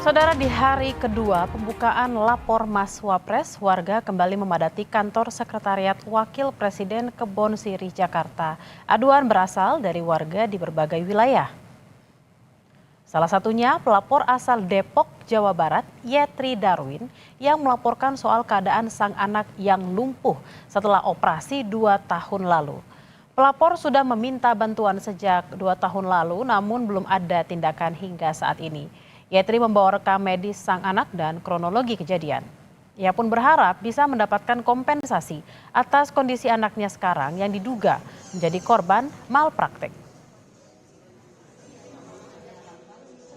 Saudara, di hari kedua pembukaan lapor Mas Wapres, warga kembali memadati kantor Sekretariat Wakil Presiden Kebon Sirih, Jakarta. Aduan berasal dari warga di berbagai wilayah. Salah satunya pelapor asal Depok, Jawa Barat, Yetri Darwin, yang melaporkan soal keadaan sang anak yang lumpuh setelah operasi 2 tahun lalu. Pelapor sudah meminta bantuan sejak 2 tahun lalu, namun belum ada tindakan hingga saat ini. Yetri membawa rekam medis sang anak dan kronologi kejadian. Ia pun berharap bisa mendapatkan kompensasi atas kondisi anaknya sekarang yang diduga menjadi korban malpraktik.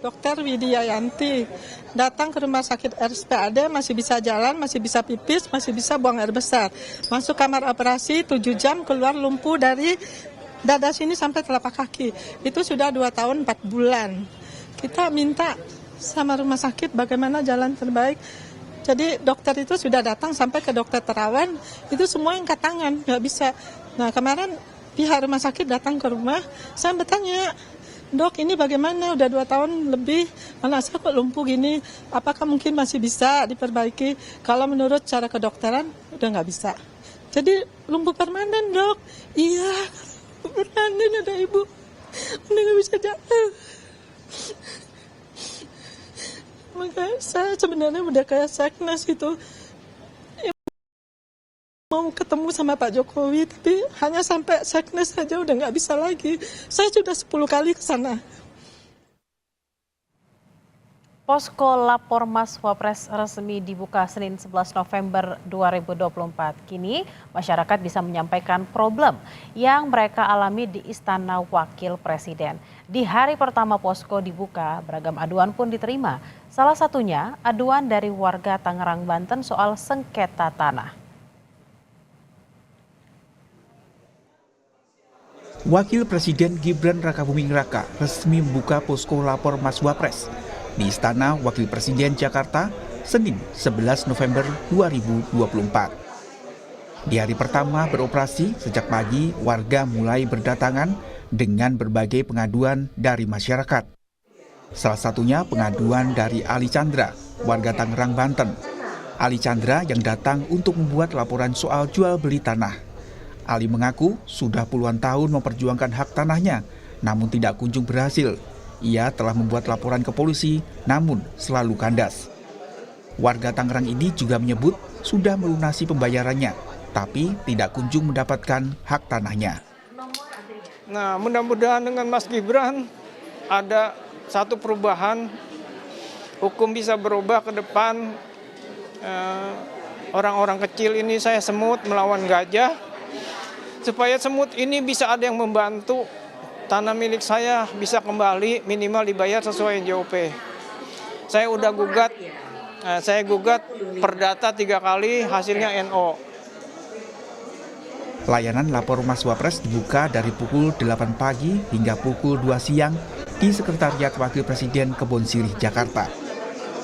Dokter Widya Yanti datang ke rumah sakit RSPAD, masih bisa jalan, masih bisa pipis, masih bisa buang air besar. Masuk kamar operasi 7 jam, keluar lumpuh dari dada sini sampai telapak kaki. Itu sudah 2 tahun 4 bulan. Kita minta sama rumah sakit bagaimana jalan terbaik. Jadi dokter itu sudah datang sampai ke dokter Terawan, itu semua angkat tangan, nggak bisa. Nah kemarin pihak rumah sakit datang ke rumah, saya bertanya, dok ini bagaimana, udah 2 tahun lebih, mana saya kok lumpuh gini, apakah mungkin masih bisa diperbaiki? Kalau menurut cara kedokteran, udah nggak bisa. Jadi lumpuh permanen dok, iya permanen ada ibu, udah nggak bisa jalan. Maka saya sebenarnya udah kayak seknes gitu. Mau ketemu sama Pak Jokowi, tapi hanya sampai seknes saja udah nggak bisa lagi. Saya sudah 10 kali ke sana. Posko lapor Mas Wapres resmi dibuka Senin 11 November 2024. Kini masyarakat bisa menyampaikan problem yang mereka alami di Istana Wakil Presiden. Di hari pertama posko dibuka, beragam aduan pun diterima. Salah satunya aduan dari warga Tangerang, Banten soal sengketa tanah. Wakil Presiden Gibran Rakabuming Raka resmi membuka posko lapor Mas Wapres di Istana Wakil Presiden Jakarta, Senin 11 November 2024. Di hari pertama beroperasi, sejak pagi warga mulai berdatangan dengan berbagai pengaduan dari masyarakat. Salah satunya pengaduan dari Ali Chandra, warga Tangerang, Banten. Ali Chandra yang datang untuk membuat laporan soal jual beli tanah. Ali mengaku sudah puluhan tahun memperjuangkan hak tanahnya, namun tidak kunjung berhasil. Ia telah membuat laporan ke polisi, namun selalu kandas. Warga Tangerang ini juga menyebut sudah melunasi pembayarannya, tapi tidak kunjung mendapatkan hak tanahnya. Nah, mudah-mudahan dengan Mas Gibran ada satu perubahan, hukum bisa berubah ke depan. Orang-orang kecil ini saya semut melawan gajah, supaya semut ini bisa ada yang membantu tanah milik saya bisa kembali, minimal dibayar sesuai NJOP. Saya udah gugat, perdata 3 kali, hasilnya NO. Layanan lapor Mas Wapres dibuka dari pukul 8 pagi hingga pukul 2 siang di Sekretariat Wakil Presiden Kebon Sirih, Jakarta.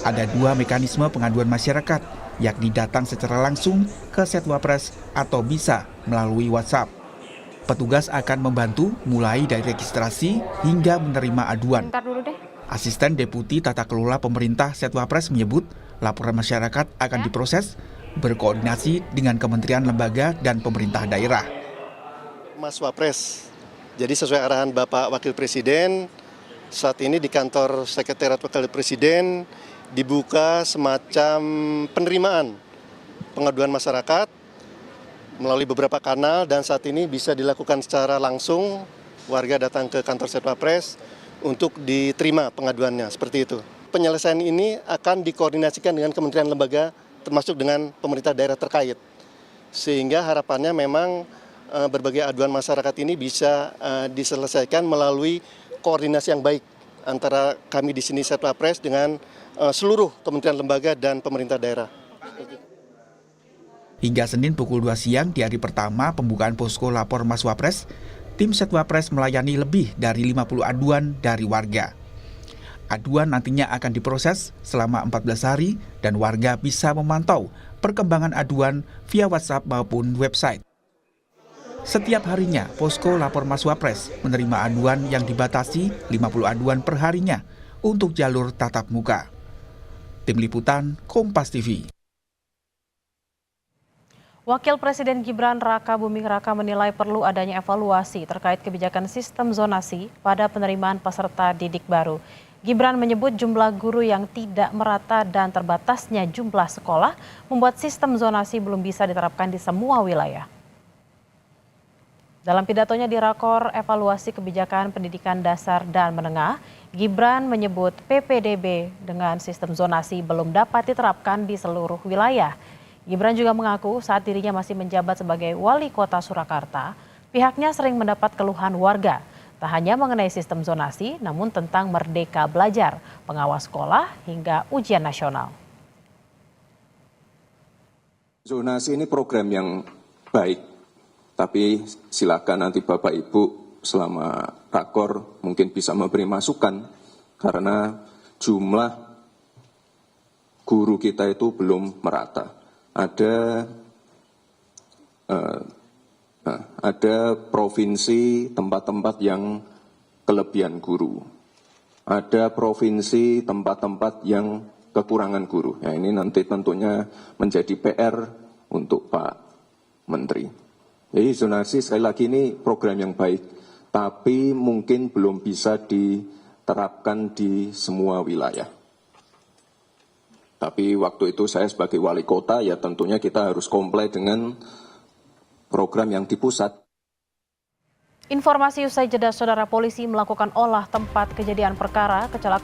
Ada 2 mekanisme pengaduan masyarakat, yakni datang secara langsung ke Setwapres atau bisa melalui WhatsApp. Petugas akan membantu mulai dari registrasi hingga menerima aduan. Asisten Deputi Tata Kelola Pemerintah Setwapres menyebut laporan masyarakat akan diproses berkoordinasi dengan kementerian, lembaga, dan pemerintah daerah. Mas Wapres, jadi sesuai arahan Bapak Wakil Presiden, saat ini di kantor Sekretariat Wakil Presiden dibuka semacam penerimaan pengaduan masyarakat melalui beberapa kanal, dan saat ini bisa dilakukan secara langsung, warga datang ke kantor Setwapres untuk diterima pengaduannya, seperti itu. Penyelesaian ini akan dikoordinasikan dengan kementerian, lembaga, termasuk dengan pemerintah daerah terkait. Sehingga harapannya memang berbagai aduan masyarakat ini bisa diselesaikan melalui koordinasi yang baik antara kami di sini Setwapres dengan seluruh kementerian, lembaga, dan pemerintah daerah. Hingga Senin pukul 2 siang di hari pertama pembukaan posko lapor Mas Wapres, tim Setwapres melayani lebih dari 50 aduan dari warga. Aduan nantinya akan diproses selama 14 hari dan warga bisa memantau perkembangan aduan via WhatsApp maupun website. Setiap harinya, posko lapor Mas Wapres menerima aduan yang dibatasi 50 aduan per harinya untuk jalur tatap muka. Tim Liputan, Kompas TV. Wakil Presiden Gibran Raka Buming Raka menilai perlu adanya evaluasi terkait kebijakan sistem zonasi pada penerimaan peserta didik baru. Gibran menyebut jumlah guru yang tidak merata dan terbatasnya jumlah sekolah membuat sistem zonasi belum bisa diterapkan di semua wilayah. Dalam pidatonya di Rakor Evaluasi Kebijakan Pendidikan Dasar dan Menengah, Gibran menyebut PPDB dengan sistem zonasi belum dapat diterapkan di seluruh wilayah. Gibran juga mengaku saat dirinya masih menjabat sebagai wali kota Surakarta, pihaknya sering mendapat keluhan warga, tak hanya mengenai sistem zonasi, namun tentang Merdeka Belajar, pengawas sekolah, hingga ujian nasional. Zonasi ini program yang baik, tapi silakan nanti Bapak Ibu selama rakor mungkin bisa memberi masukan, karena jumlah guru kita itu belum merata. Ada provinsi tempat-tempat yang kelebihan guru. Ada provinsi tempat-tempat yang kekurangan guru. Ya, ini nanti tentunya menjadi PR untuk Pak Menteri. Jadi zonasi sekali lagi ini program yang baik, tapi mungkin belum bisa diterapkan di semua wilayah. Tapi waktu itu saya sebagai wali kota, ya tentunya kita harus komplain dengan program yang di pusat. Informasi usai jeda, saudara, polisi melakukan olah tempat kejadian perkara kecelakaan